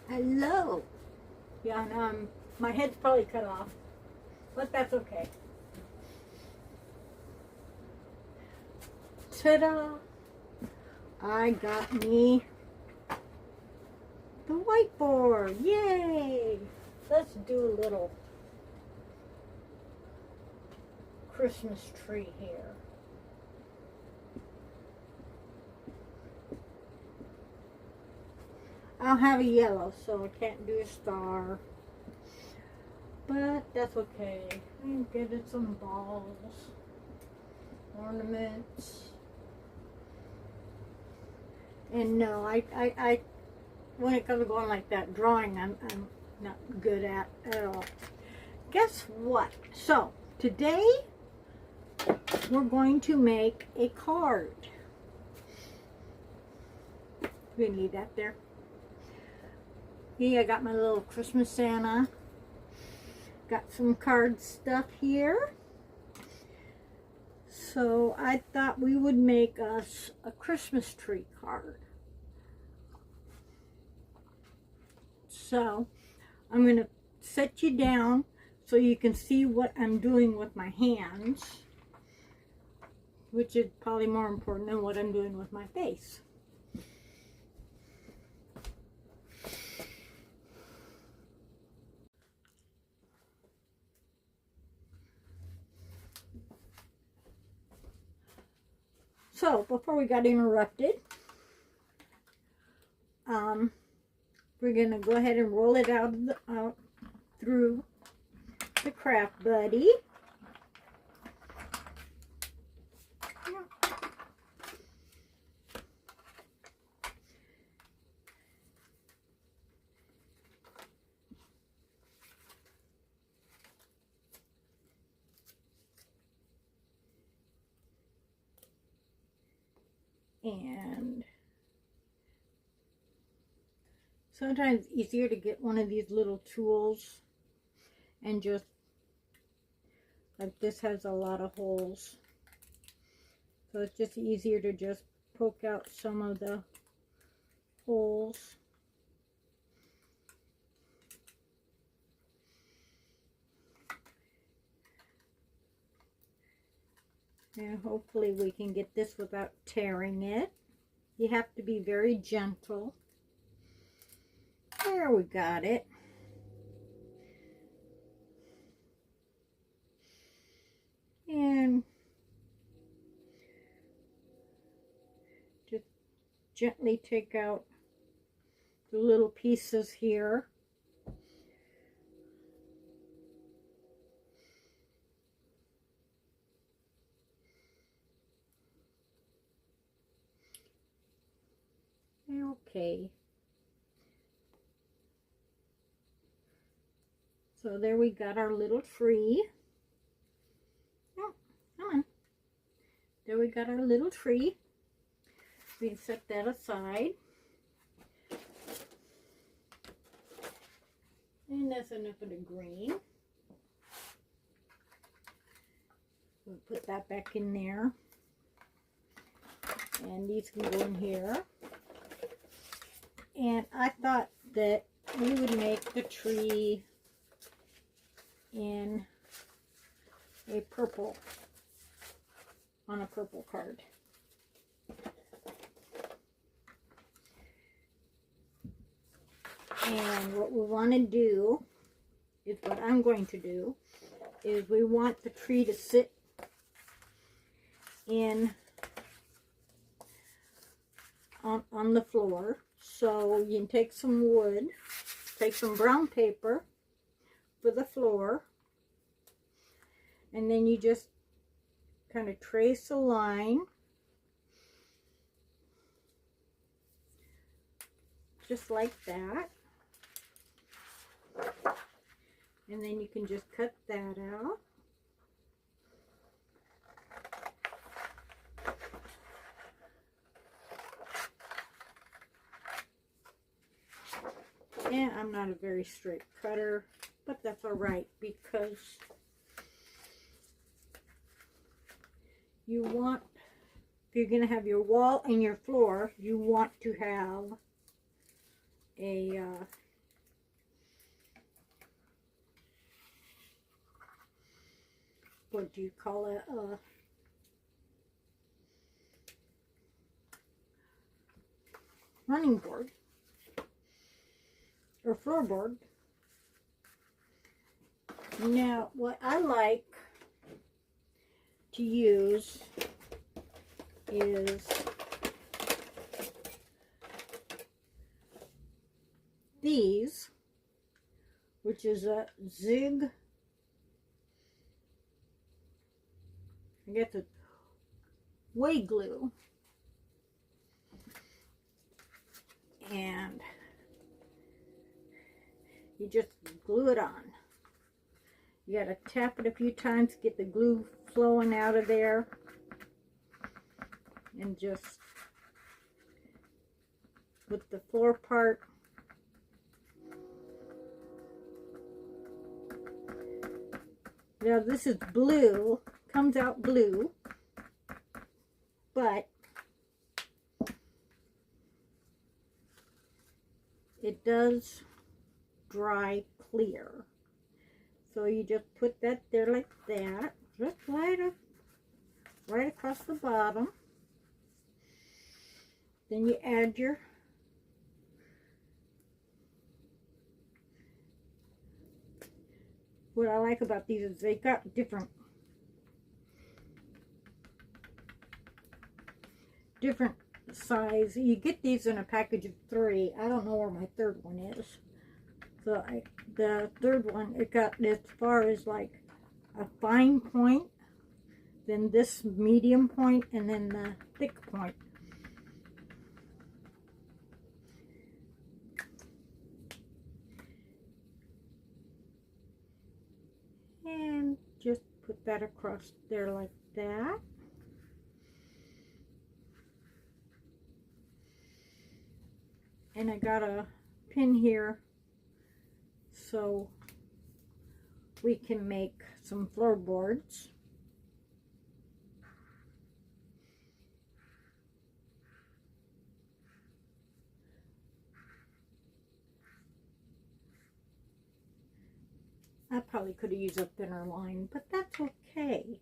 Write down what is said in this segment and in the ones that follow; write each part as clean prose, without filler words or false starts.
Hello. Yeah, and my head's probably cut off, but that's okay. Ta-da! I got me the whiteboard. Yay! Let's do a little Christmas tree here. I don't have a yellow, so I can't do a star. But that's okay. I'm getting some balls, ornaments. And no, I when it comes to going like that, drawing, I'm not good at all. Guess what? So, today, we're going to make a card. We can leave that there. Yeah, I got my little Christmas Santa. Got some card stuff here. So I thought we would make us a Christmas tree card. So I'm going to set you down so you can see what I'm doing with my hands, which is probably more important than what I'm doing with my face. So, before we got interrupted, we're going to go ahead and roll it out through the Craft Buddy. And sometimes it's easier to get one of these little tools and just, like this has a lot of holes, so it's just easier to just poke out some of the holes. And hopefully we can get this without tearing it. You have to be very gentle. There, we got it. And just gently take out the little pieces here. Okay. So there we got our little tree. Oh, come on. There we got our little tree. We can set that aside. And that's enough of the green. We'll put that back in there. And these can go in here. And I thought that we would make the tree in a purple, on a purple card. And what we want to do is, what I'm going to do is, we want the tree to sit in on the floor. So you can take some wood, take some brown paper for the floor, and then you just kind of trace a line just like that, and then you can just cut that out. And I'm not a very straight cutter, but that's all right, because you want, if you're going to have your wall and your floor, you want to have a what do you call it? Running board or floorboard. Now, what I like to use is these, which is a Zig, I guess it's Way Glue, and you just glue it on. You gotta tap it a few times, get the glue flowing out of there, and just with the floor part, now this is blue, comes out blue, but it does dry clear. So you just put that there like that, just right across the bottom. Then you add your what I like about these is they got different size. You get these in a package of 3. I don't know where my third one is. So the third one, it got as far as like a fine point, then this medium point, and then the thick point. And just put that across there like that. And I got a pin here so we can make some floorboards. I probably could have used a thinner line, but that's okay.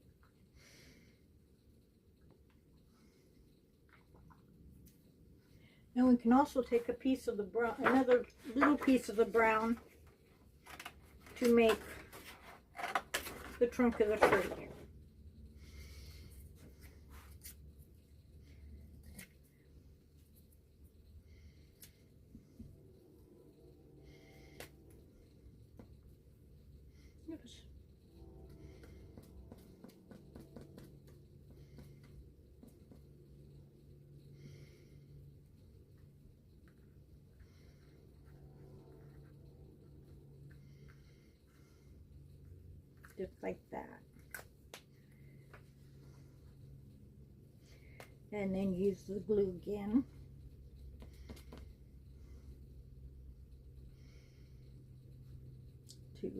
And we can also take a piece of the brown, another little piece of the brown, to make the trunk of the tree. Oops. Just like that. And then use the glue again. To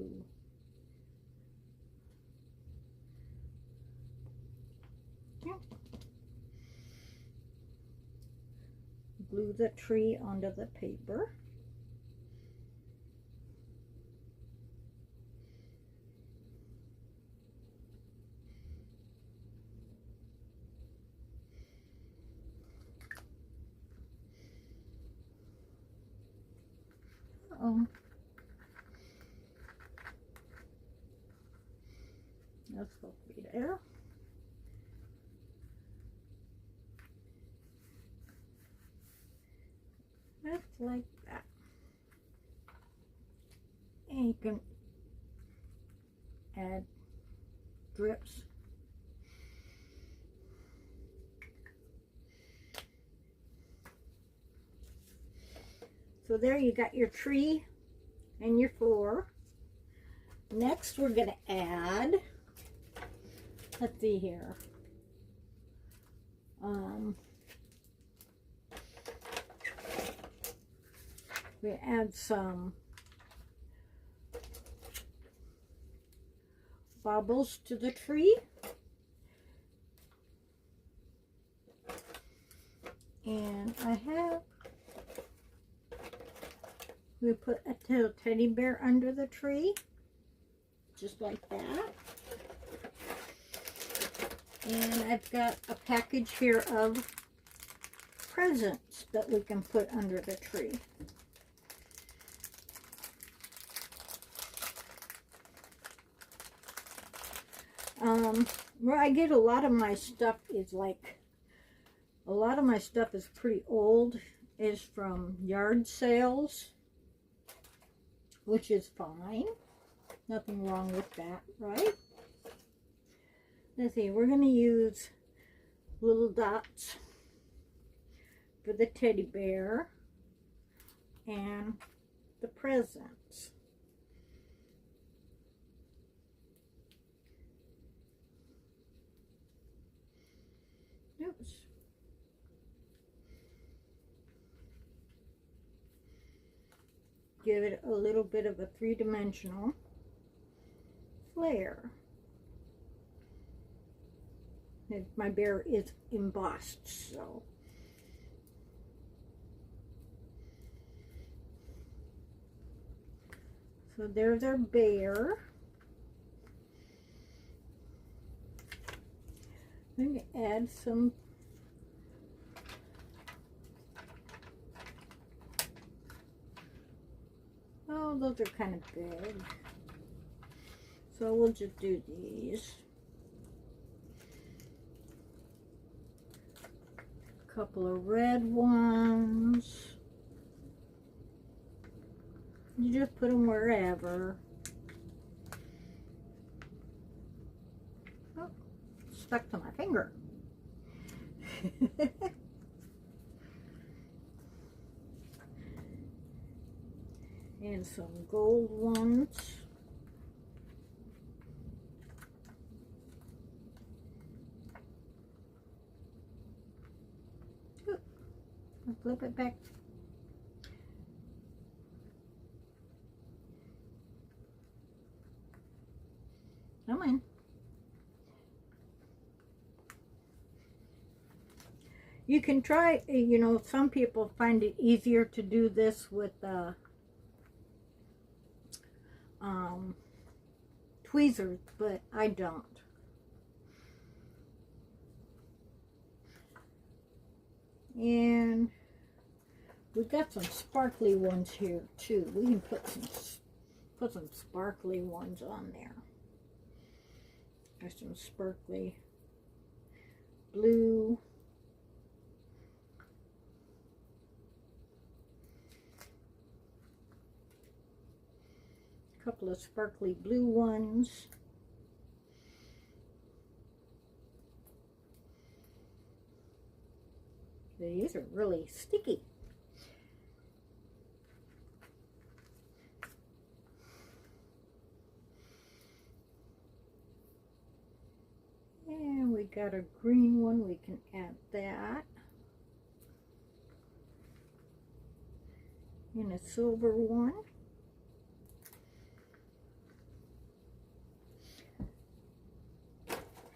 glue the tree onto the paper. That's supposed to be there. Just like that. And you can add drips. So there you got your tree and your floor. Next we're going to add, let's see here, we add some baubles to the tree. And we put a little teddy bear under the tree, just like that. And I've got a package here of presents that we can put under the tree. Where I get a lot of my stuff is like, a lot of my stuff is pretty old, is from yard sales, which is fine. Nothing wrong with that, right? Let's see, we're going to use little dots for the teddy bear and the presents. Oops. Give it a little bit of a three-dimensional flair. My bear is embossed, so there's our bear. I'm going to add some those are kind of big, so we'll just do these. A couple of red ones. You just put them wherever. Oh, stuck to my finger. And some gold ones. Ooh, I'll flip it back. Come on. You can try, you know, some people find it easier to do this with tweezers, but I don't. And we've got some sparkly ones here too. We can put some sparkly ones on there. There's some sparkly blue. Couple of sparkly blue ones. These are really sticky. And we got a green one, we can add that. And a silver one.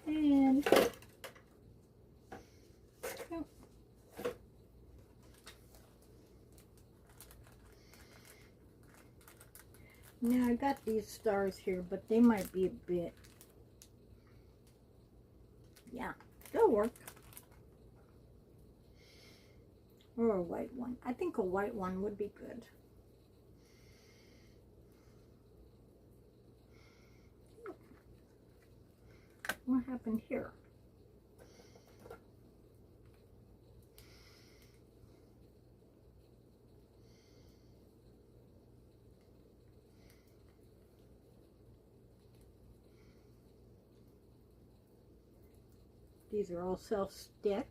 And oh, now I got these stars here, but they might be a bit, yeah, they'll work. Or a white one. I think a white one would be good. What happened here? These are all self-stick.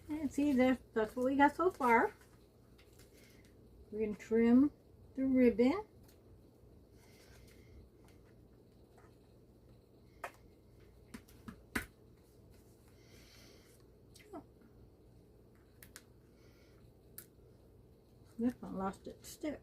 And see, that's what we got so far. We're going to trim the ribbon. Oh. This one lost its stick.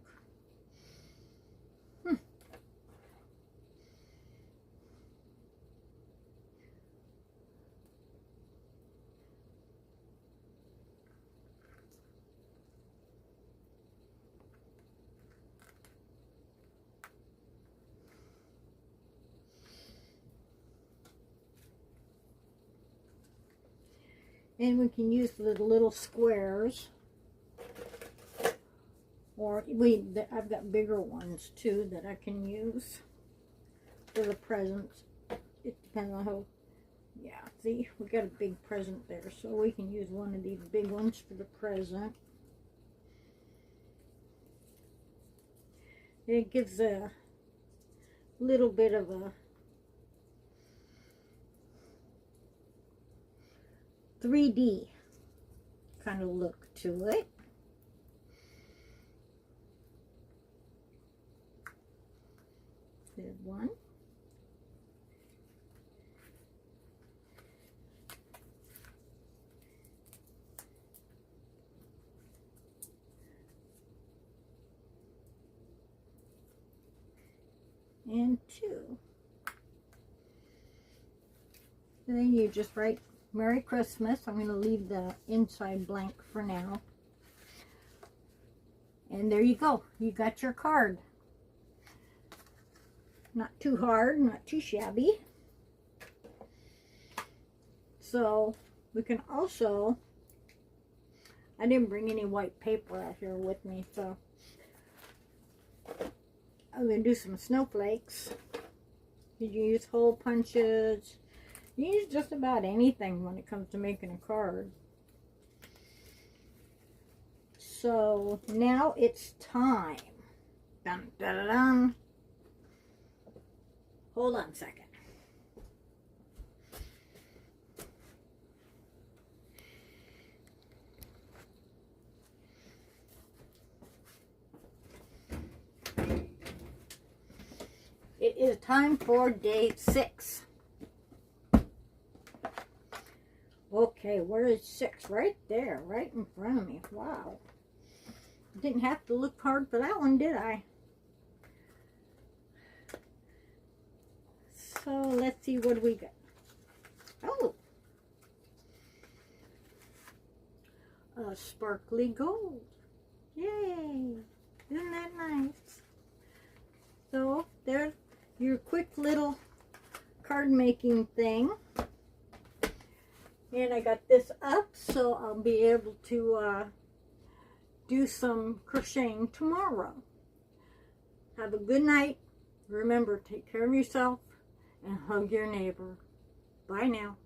And we can use the little squares. Or I've got bigger ones too that I can use for the presents. It depends on how, yeah, see, we got a big present there, so we can use one of these big ones for the present. It gives a little bit of a 3D kind of look to it. There's one. And two. And then you just write Merry Christmas. I'm going to leave the inside blank for now. And there you go. You got your card. Not too hard, not too shabby. So we can also, I didn't bring any white paper out here with me, so I'm going to do some snowflakes. You can use hole punches. You can use just about anything when it comes to making a card. So now it's time. Dun, dun, dun, dun. Hold on a second. It is time for day 6. Okay, where is 6? Right there, right in front of me. Wow. Didn't have to look hard for that one, did I? So let's see what we got. Oh, a sparkly gold. Yay! Isn't that nice? So there's your quick little card making thing. And I got this up so I'll be able to do some crocheting tomorrow. Have a good night. Remember, take care of yourself and hug your neighbor. Bye now.